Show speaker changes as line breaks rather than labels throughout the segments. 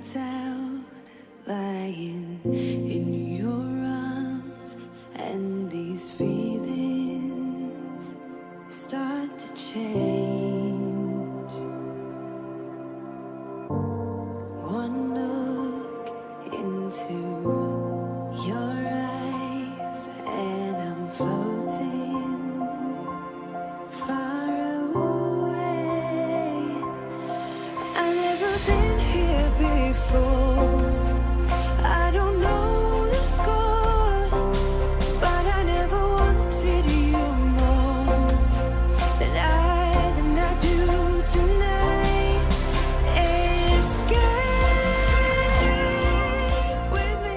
down, lying in your arms, and these feelings start to change. One look into your eyes, and I'm floating far away. I've never been here before. I don't know the score, but I never wanted you more than I do tonight. Escape with me.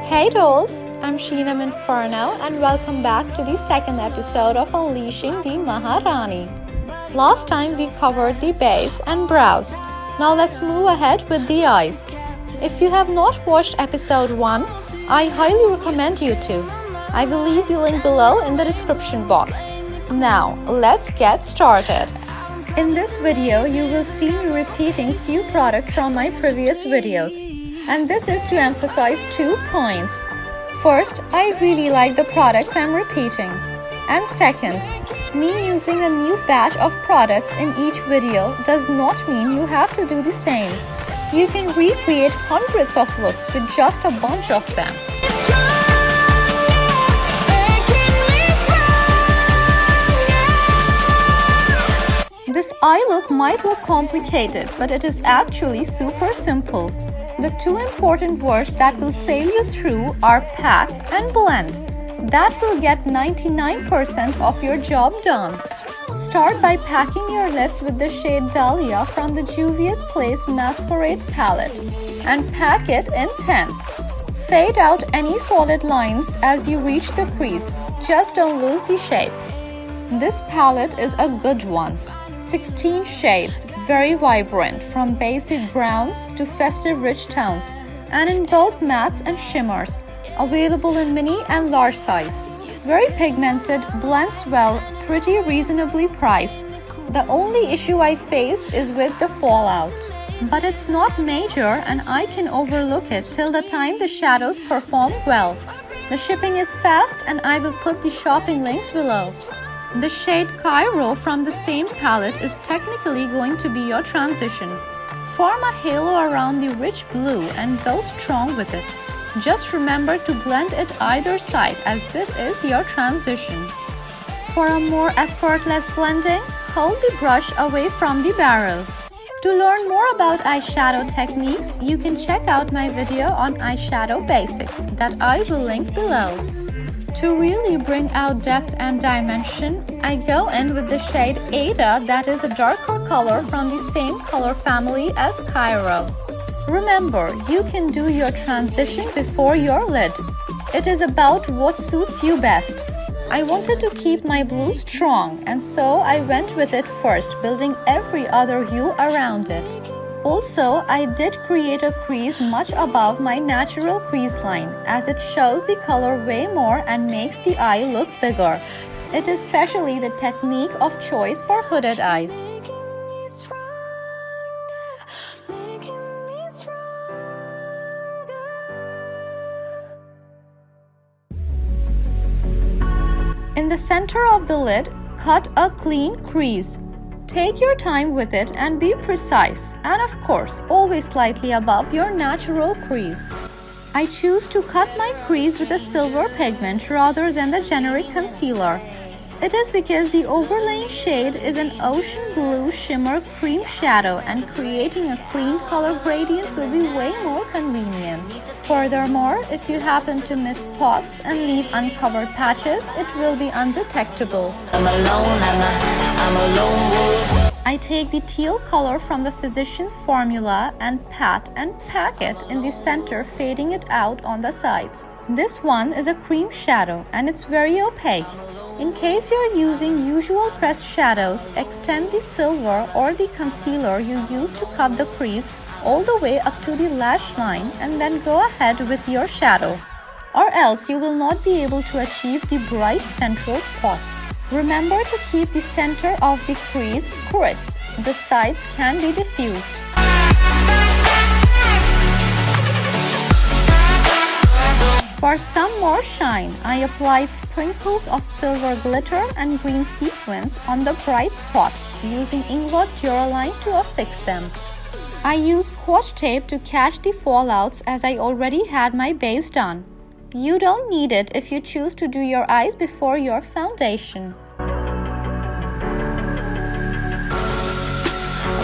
Hey dolls, I'm Sheenam Inferno and welcome back to the second episode of Unleashing the Maharani. Last time we covered the base and brows. Now let's move ahead with the eyes. If you have not watched episode 1, I highly recommend you to. I will leave the link below in the description box. Now let's get started. In this video, you will see me repeating few products from my previous videos. And this is to emphasize 2 points. First, I really like the products I'm repeating. And second, me using a new batch of products in each video does not mean you have to do the same. You can recreate hundreds of looks with just a bunch of them. This eye look might look complicated, but it is actually super simple. The 2 important words that will sail you through are pack and blend. That will get 99% of your job done. Start by packing your lids with the shade Dahlia from the Juvia's Place Masquerade palette and pack it intense. Fade out any solid lines as you reach the crease, just don't lose the shape. This palette is a good one. 16 shades, very vibrant, from basic browns to festive rich tones, and in both mattes and shimmers, available in mini and large size. Very pigmented, blends well, pretty reasonably priced. The only issue I face is with the fallout. But it's not major and I can overlook it till the time the shadows perform well. The shipping is fast and I will put the shopping links below. The shade Cairo from the same palette is technically going to be your transition. Form a halo around the rich blue and go strong with it. Just remember to blend it either side as this is your transition. For a more effortless blending, hold the brush away from the barrel. To learn more about eyeshadow techniques, you can check out my video on eyeshadow basics that I will link below. To really bring out depth and dimension, I go in with the shade Ada, that is a darker color from the same color family as Cairo. Remember, you can do your transition before your lid. It is about what suits you best. I wanted to keep my blue strong, and so I went with it first, building every other hue around it. Also, I did create a crease much above my natural crease line, as it shows the color way more and makes the eye look bigger. It is especially the technique of choice for hooded eyes. In the center of the lid, cut a clean crease. Take your time with it and be precise, and of course, always slightly above your natural crease. I choose to cut my crease with a silver pigment rather than the generic concealer. It is because the overlaying shade is an ocean blue shimmer cream shadow and creating a clean color gradient will be way more convenient. Furthermore, if you happen to miss spots and leave uncovered patches, it will be undetectable. I'm a lone wolf. I take the teal color from the Physicians Formula and pat and pack it in the center, fading it out on the sides. This one is a cream shadow and it's very opaque. In case you're using usual pressed shadows, extend the silver or the concealer you use to cut the crease all the way up to the lash line and then go ahead with your shadow. Or else you will not be able to achieve the bright central spot. Remember to keep the center of the crease crisp. The sides can be diffused. For some more shine, I applied sprinkles of silver glitter and green sequins on the bright spot, using Inglot Duraline to affix them. I used Scotch Tape to catch the fallouts as I already had my base done. You don't need it if you choose to do your eyes before your foundation.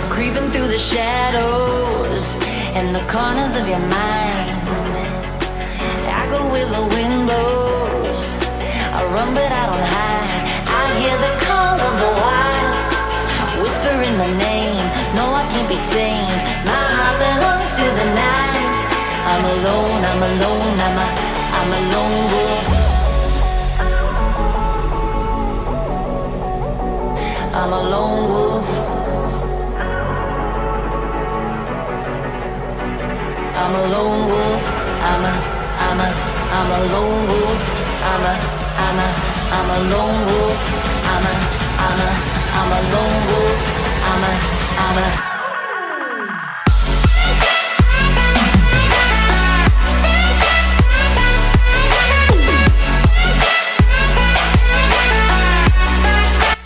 Creeping through the shadows and the corners of your mind. I go where the wind blows. I run but I don't hide. I hear the call of the wild, whispering the name. No, I can't be tamed. My heart belongs to the night. I'm alone, I'm alone, I'm a lone wolf. I'm a lone wolf. I'm a lone wolf. I'm a lone wolf. I'm a lone wolf. I'm a lone wolf.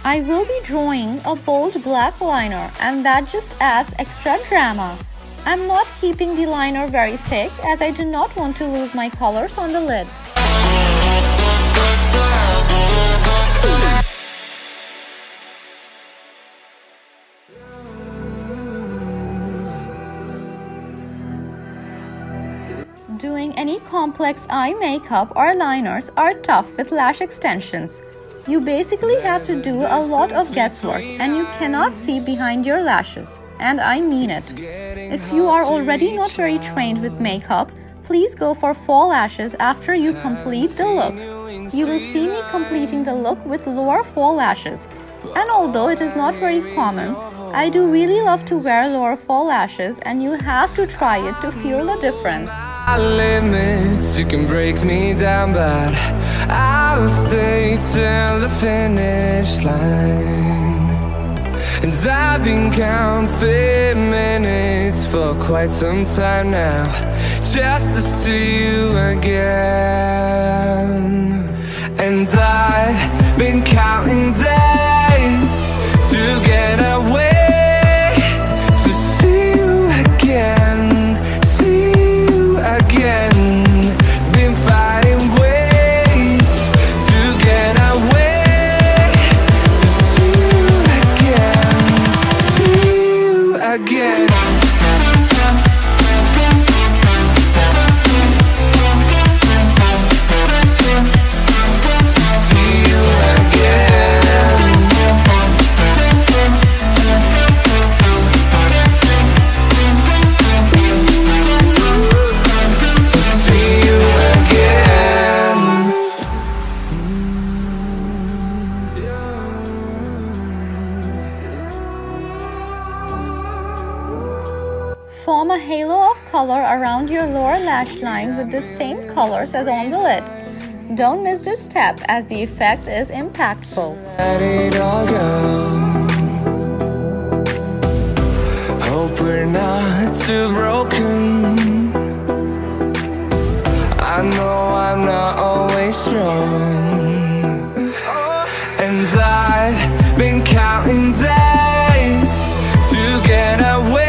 I will be drawing a bold black liner and that just adds extra drama. I'm not keeping the liner very thick as I do not want to lose my colors on the lid. Doing any complex eye makeup or liners are tough with lash extensions. You basically have to do a lot of guesswork and you cannot see behind your lashes. And I mean it. If you are already not very trained with makeup, please go for faux lashes after you complete the look. You will see me completing the look with lower faux lashes. And although it is not very common, I do really love to wear lower faux lashes and you have to try it to feel the difference.
Limits, you can break me down, but I will stay till the finish line. And I've been counting minutes for quite some time now, just to see you again. And I've been counting days to get away, to see you again, see you again. Been fighting ways to get away, to see you again.
Form a halo of color around your lower lash line with the same colors as on the lid. Don't miss this step as the effect is impactful.
Let it all go. Hope we're not too broken. I know I'm not always strong, and I've been counting days to get away.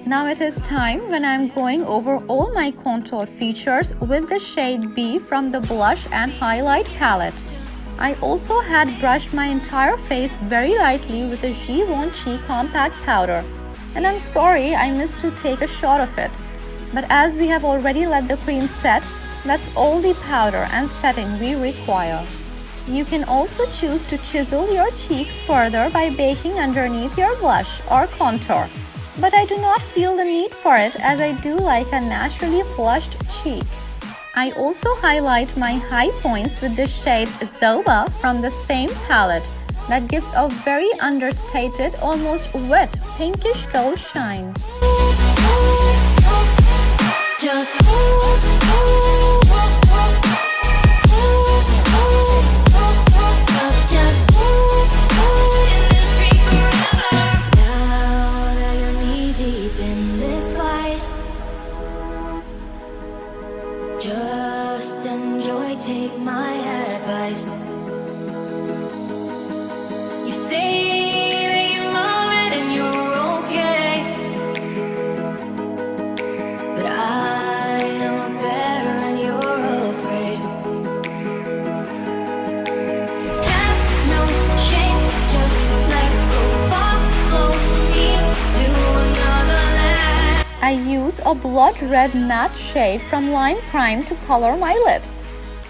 Now it is time when I'm going over all my contour features with the shade B from the Blush and Highlight palette. I also had brushed my entire face very lightly with the Givenchy compact powder. And I'm sorry I missed to take a shot of it. But as we have already let the cream set, that's all the powder and setting we require. You can also choose to chisel your cheeks further by baking underneath your blush or contour. But I do not feel the need for it as I do like a naturally flushed cheek. I also highlight my high points with the shade Zoba from the same palette that gives a very understated, almost wet pinkish gold shine.
Just enjoy, take my advice. You say that you love it and you're okay, but I know better and you're afraid. Have no shame, just let go, follow me to another land.
I use a blood red matte shade from Limecrime to color my lips.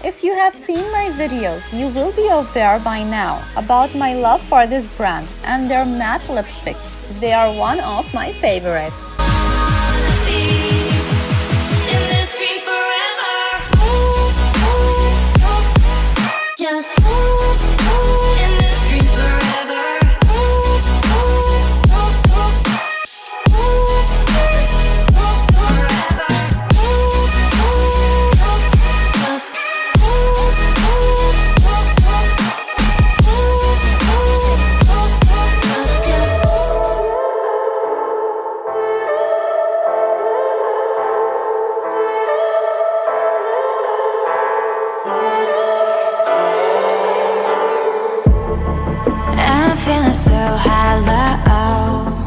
If you have seen my videos, you will be aware by now about my love for this brand and their matte lipsticks. They are one of my favorites.
Feeling so hollow,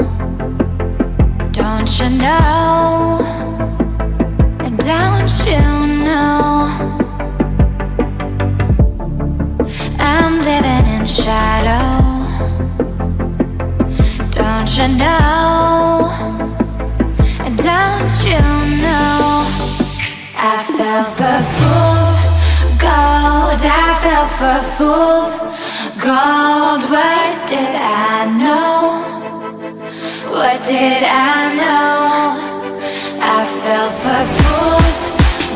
don't you know, don't you know, I'm living in shadow, don't you know, don't you know, I fell for fool's gold, I fell for fool's gold. What did I know? What did I know? I fell for fool's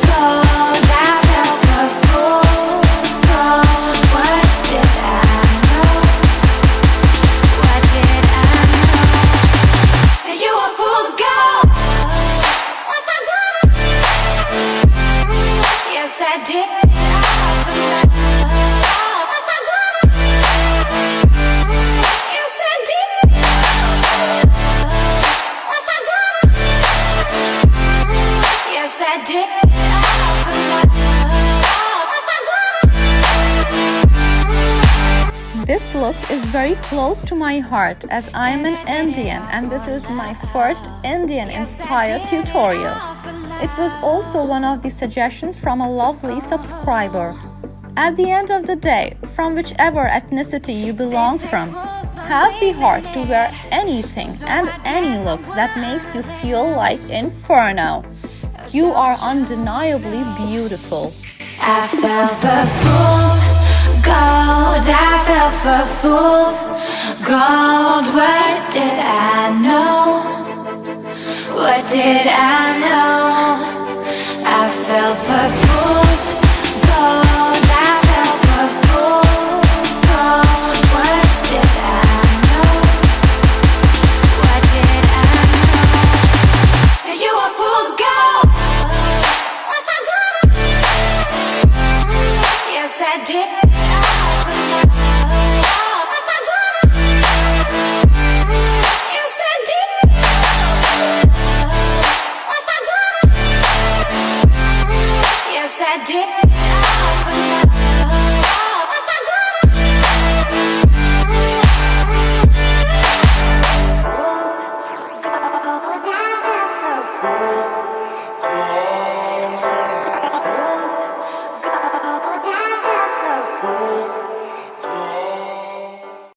gold. I fell for fool's gold. What did I know? What did I know? You were fool's gold. Yes, I did.
This look is very close to my heart as I am an Indian and this is my first Indian-inspired tutorial. It was also one of the suggestions from a lovely subscriber. At the end of the day, from whichever ethnicity you belong from, have the heart to wear anything and any look that makes you feel like Inferno. You are undeniably beautiful.
I fell for fool's gold, I fell for fool's gold. What did I know? What did I know?